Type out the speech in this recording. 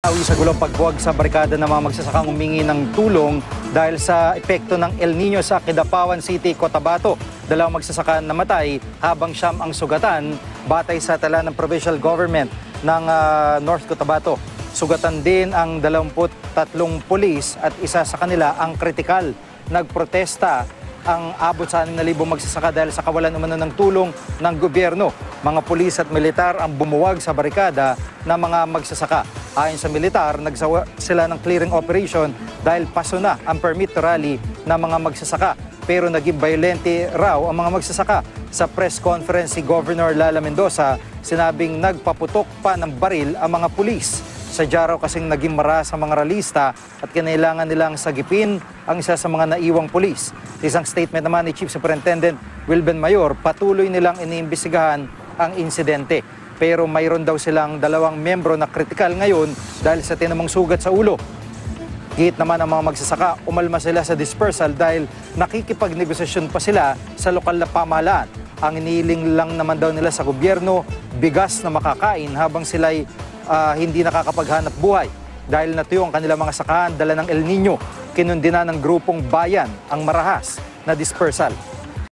nawi sa gulong pagbuwag sa barikada ng mga magsasakang humingi ng tulong dahil sa epekto ng El Nino sa Kidapawan City, Cotabato. Dalawang magsasaka namatay habang siyam ang sugatan batay sa tala ng provincial government ng North Cotabato. Sugatan din ang 23 pulis at isa sa kanila ang kritikal. Nagprotesta ang abot sa 6,000 magsasaka dahil sa kawalan umano ng tulong ng gobyerno. Mga pulis at militar ang bumuwag sa barikada ng mga magsasaka. Ayon sa militar, nagsawa sila ng clearing operation dahil paso na ang permit to rally ng mga magsasaka. Pero naging violente raw ang mga magsasaka. Sa press conference si Governor Lala Mendoza, sinabing nagpaputok pa ng baril ang mga pulis. Sadya raw kasing naging maras ang mga ralista at kinailangan nilang sagipin ang isa sa mga naiwang pulis. Isang statement naman ni Chief Superintendent Wilben Mayor, patuloy nilang iniimbestigahan ang insidente. Pero mayroon daw silang 2 membro na kritikal ngayon dahil sa tinamang sugat sa ulo. Git naman ang mga magsasaka, umalma sila sa dispersal dahil nakikipagnegosasyon pa sila sa lokal na pamahalaan. Ang iniling lang naman daw nila sa gobyerno, bigas na makakain habang sila'y hindi nakakapaghanap buhay. Dahil natuyo ang kanilang mga sakahan dala ng El Nino, kinundina ng grupong bayan ang marahas na dispersal.